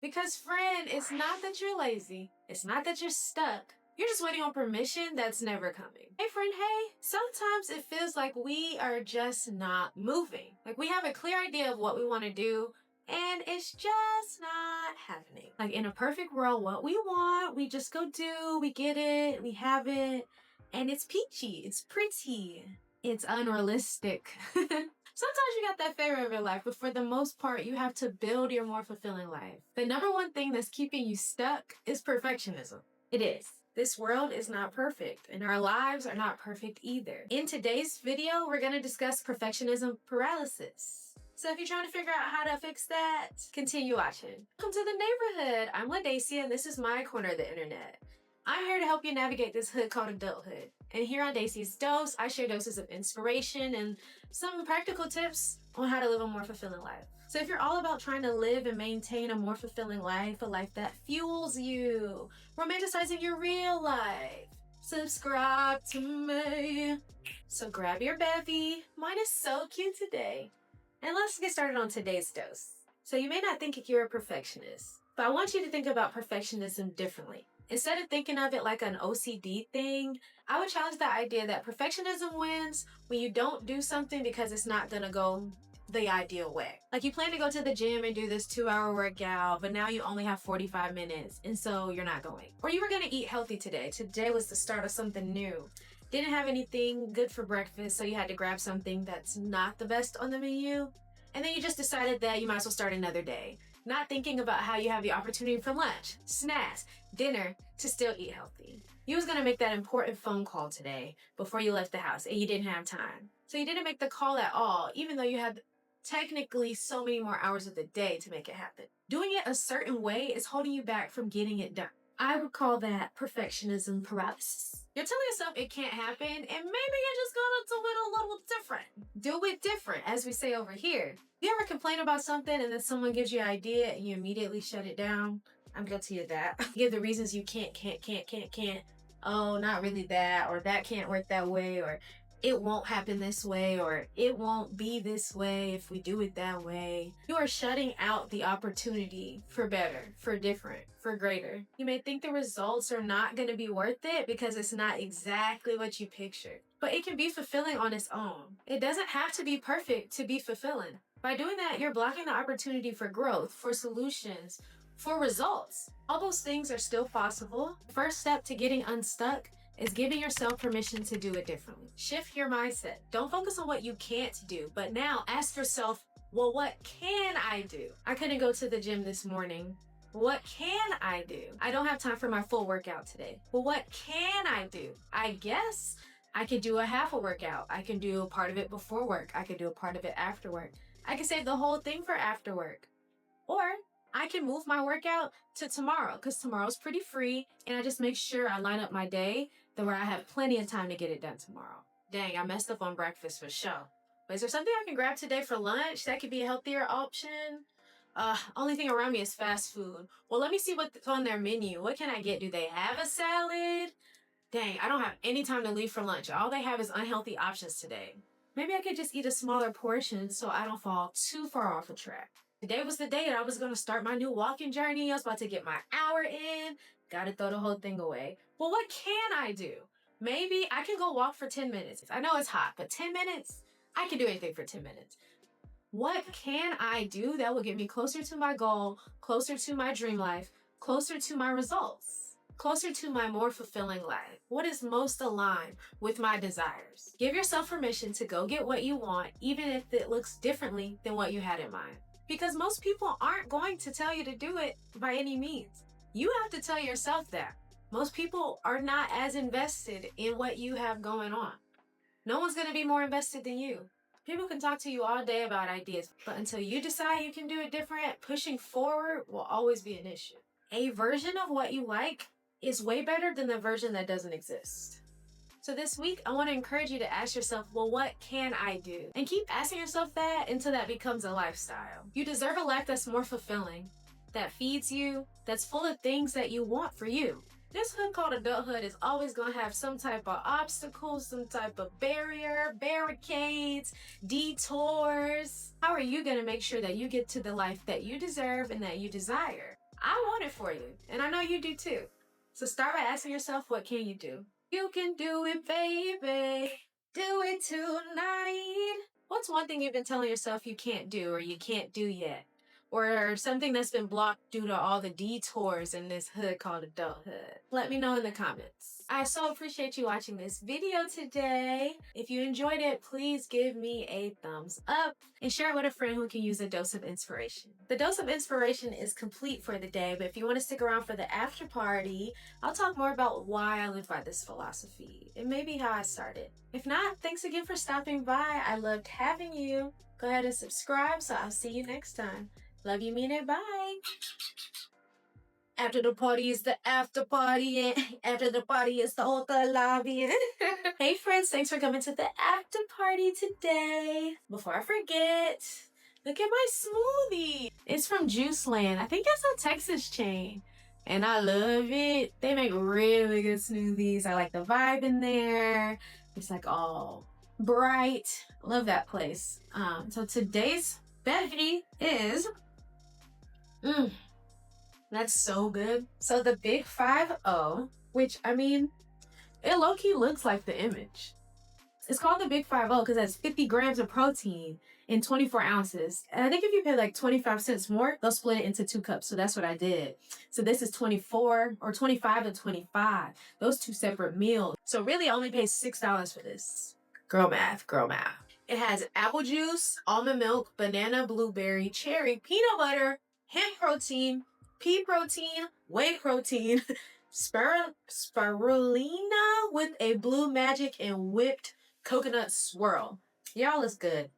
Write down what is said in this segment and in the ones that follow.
Because friend, it's not that you're lazy. It's not that you're stuck. You're just waiting on permission that's never coming. Hey friend, hey. Sometimes it feels like we are just not moving. Like we have a clear idea of what we want to do, and it's just not happening. Like in a perfect world, what we want, we just go do, we get it, we have it, and it's peachy, it's pretty, it's unrealistic. Sometimes you got that favor of your life, but for the most part, you have to build your more fulfilling life. The number one thing that's keeping you stuck is perfectionism. It is. This world is not perfect, and our lives are not perfect either. In today's video, we're going to discuss perfectionism paralysis. So if you're trying to figure out how to fix that, continue watching. Welcome to the neighborhood. I'm Ladacia, and this is my corner of the internet. I'm here to help you navigate this hood called adulthood. And here on Dacie's Dose, I share doses of inspiration and some practical tips on how to live a more fulfilling life. So if you're all about trying to live and maintain a more fulfilling life, a life that fuels you, romanticizing your real life, subscribe to me. So grab your bevy. Mine is so cute today. And let's get started on today's dose. So you may not think you're a perfectionist, but I want you to think about perfectionism differently. Instead of thinking of it like an OCD thing, I would challenge the idea that perfectionism wins when you don't do something because it's not gonna go the ideal way. Like you plan to go to the gym and do this 2-hour workout, but now you only have 45 minutes, and so you're not going. Or you were gonna eat healthy today. Today was the start of something new. Didn't have anything good for breakfast, so you had to grab something that's not the best on the menu. And then you just decided that you might as well start another day, not thinking about how you have the opportunity for lunch, snacks, dinner to still eat healthy. You was gonna make that important phone call today before you left the house and you didn't have time. So you didn't make the call at all, even though you had technically so many more hours of the day to make it happen. Doing it a certain way is holding you back from getting it done. I would call that perfectionism paralysis. You're telling yourself it can't happen, and maybe you're just gonna do it a little different. Do it different, as we say over here. You ever complain about something and then someone gives you an idea and you immediately shut it down? I'm guilty of that. Give the reasons you can't. Oh, not really that, or that can't work that way, or it won't happen this way, or it won't be this way if we do it that way. You are shutting out the opportunity for better, for different, for greater. You may think the results are not going to be worth it because it's not exactly what you pictured, but it can be fulfilling on its own. It doesn't have to be perfect to be fulfilling. By doing that, you're blocking the opportunity for growth, for solutions, for results. All those things are still possible. The first step to getting unstuck is giving yourself permission to do it differently. Shift your mindset. Don't focus on what you can't do, but now ask yourself, well, what can I do? I couldn't go to the gym this morning. What can I do? I don't have time for my full workout today. Well, what can I do? I guess I could do a half a workout. I can do a part of it before work. I could do a part of it after work. I can save the whole thing for after work. Or I can move my workout to tomorrow because tomorrow's pretty free, and I just make sure I line up my day to where I have plenty of time to get it done tomorrow. Dang, I messed up on breakfast for sure. But is there something I can grab today for lunch that could be a healthier option? Only thing around me is fast food. Well, let me see what's on their menu. What can I get? Do they have a salad? Dang, I don't have any time to leave for lunch. All they have is unhealthy options today. Maybe I could just eat a smaller portion so I don't fall too far off the track. Today was the day that I was going to start my new walking journey. I was about to get my hour in. Gotta throw the whole thing away. Well, what can I do? Maybe I can go walk for 10 minutes. I know it's hot, but 10 minutes? I can do anything for 10 minutes. What can I do that will get me closer to my goal, closer to my dream life, closer to my results, closer to my more fulfilling life? What is most aligned with my desires? Give yourself permission to go get what you want, even if it looks differently than what you had in mind. Because most people aren't going to tell you to do it by any means. You have to tell yourself that. Most people are not as invested in what you have going on. No one's going to be more invested than you. People can talk to you all day about ideas, but until you decide you can do it different, pushing forward will always be an issue. A version of what you like is way better than the version that doesn't exist. So this week, I want to encourage you to ask yourself, well, what can I do? And keep asking yourself that until that becomes a lifestyle. You deserve a life that's more fulfilling, that feeds you, that's full of things that you want for you. This hood called adulthood is always going to have some type of obstacles, some type of barrier, barricades, detours. How are you going to make sure that you get to the life that you deserve and that you desire? I want it for you, and I know you do too. So start by asking yourself, what can you do? You can do it, baby. Do it tonight. What's one thing you've been telling yourself you can't do or you can't do yet? Or something that's been blocked due to all the detours in this hood called adulthood? Let me know in the comments. I so appreciate you watching this video today. If you enjoyed it, please give me a thumbs up and share it with a friend who can use a dose of inspiration. The dose of inspiration is complete for the day, but if you want to stick around for the after party, I'll talk more about why I live by this philosophy and maybe how I started. If not, thanks again for stopping by. I loved having you. Go ahead and subscribe, so I'll see you next time. Love you, mean it, bye. After the party is the after party, and after the party is the hotel lobby. Hey friends, thanks for coming to the after party today. Before I forget, look at my smoothie. It's from Juice Land. I think it's a Texas chain, and I love it. They make really good smoothies. I like the vibe in there. It's like all bright. Love that place. So today's beverage is that's so good. So the Big 5-0, which, I mean, it low-key looks like the image. It's called the Big 5-0 because it has 50 grams of protein in 24 ounces. And I think if you pay like 25 cents more, they'll split it into 2 cups. So that's what I did. So this is 24 or 25 and 25. Those 2 separate meals. So really I only paid $6 for this. Girl math, girl math. It has apple juice, almond milk, banana, blueberry, cherry, peanut butter, hemp protein, pea protein, whey protein, spirulina with a blue magic and whipped coconut swirl. Y'all, is good.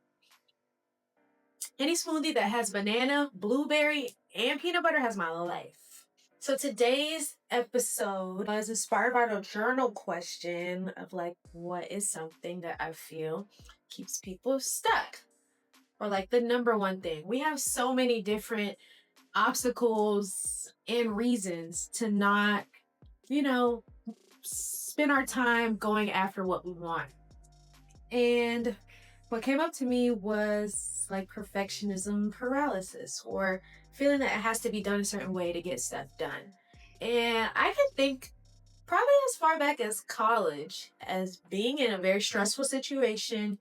Any smoothie that has banana, blueberry, and peanut butter has my life. So today's episode was inspired by the journal question of like, what is something that I feel keeps people stuck? Or like the number one thing. We have so many different obstacles and reasons to not, spend our time going after what we want. And what came up to me was like perfectionism paralysis, or feeling that it has to be done a certain way to get stuff done. And I can think probably as far back as college as being in a very stressful situation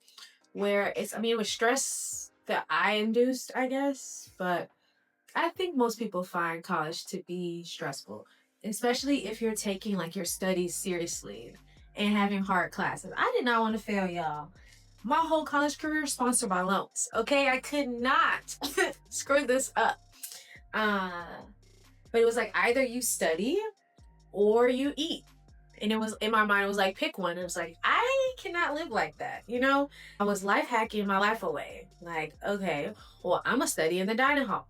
where it was stress that I induced, I guess, but I think most people find college to be stressful, especially if you're taking like your studies seriously and having hard classes. I did not want to fail, y'all. My whole college career sponsored by loans. Okay, I could not screw this up. But it was like either you study or you eat. And it was in my mind, it was like, pick one. It was like, I cannot live like that, I was life hacking my life away. Like, okay, well, I'm gonna study in the dining hall.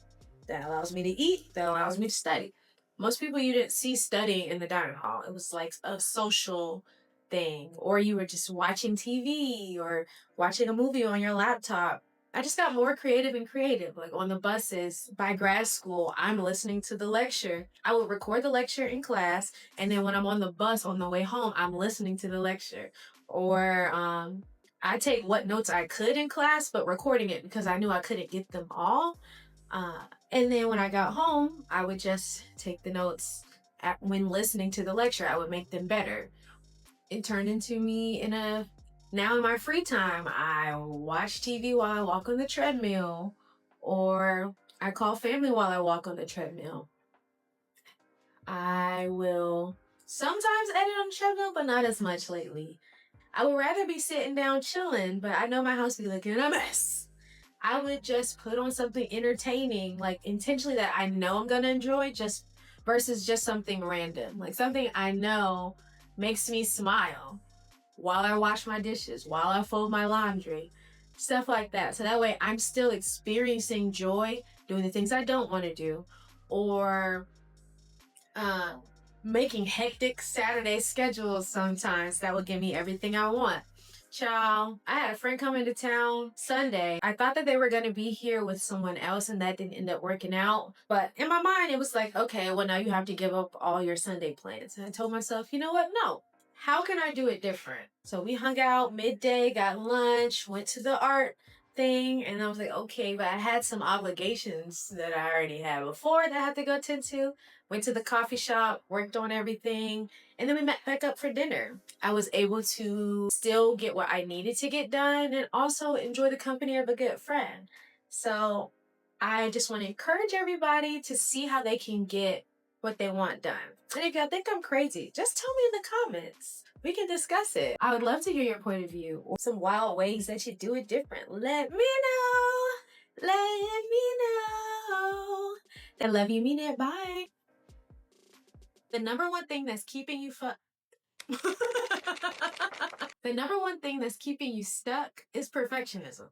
That allows me to eat. That allows me to study. Most people you didn't see studying in the dining hall. It was like a social thing. Or you were just watching TV or watching a movie on your laptop. I just got more creative and creative. Like on the buses, by grad school, I'm listening to the lecture. I would record the lecture in class. And then when I'm on the bus on the way home, I'm listening to the lecture. Or I take what notes I could in class, but recording it because I knew I couldn't get them all. And then when I got home, I would just take the notes when listening to the lecture. I would make them better. It turned into me now in my free time, I watch TV while I walk on the treadmill, or I call family while I walk on the treadmill. I will sometimes edit on the treadmill, but not as much lately. I would rather be sitting down chilling, but I know my house be looking a mess. I would just put on something entertaining, like intentionally that I know I'm gonna enjoy, just versus just something random. Like something I know makes me smile while I wash my dishes, while I fold my laundry, stuff like that. So that way I'm still experiencing joy doing the things I don't want to do, or making hectic Saturday schedules sometimes that will give me everything I want. Child, I had a friend come into town Sunday. I thought that they were going to be here with someone else and that didn't end up working out. But in my mind, it was like, okay, well, now you have to give up all your Sunday plans. And I told myself, you know what? No. How can I do it different? So we hung out midday, got lunch, went to the art everything. And I was like, okay, but I had some obligations that I already had before that I had to go attend to. Went to the coffee shop, worked on everything, and then we met back up for dinner. I was able to still get what I needed to get done and also enjoy the company of a good friend. So I just want to encourage everybody to see how they can get what they want done. And if y'all think I'm crazy, just tell me in the comments. We can discuss it. I would love to hear your point of view or some wild ways that you do it different. Let me know. Let me know. I love you, mean it. Bye. The number one thing that's keeping you the number one thing that's keeping you stuck is perfectionism.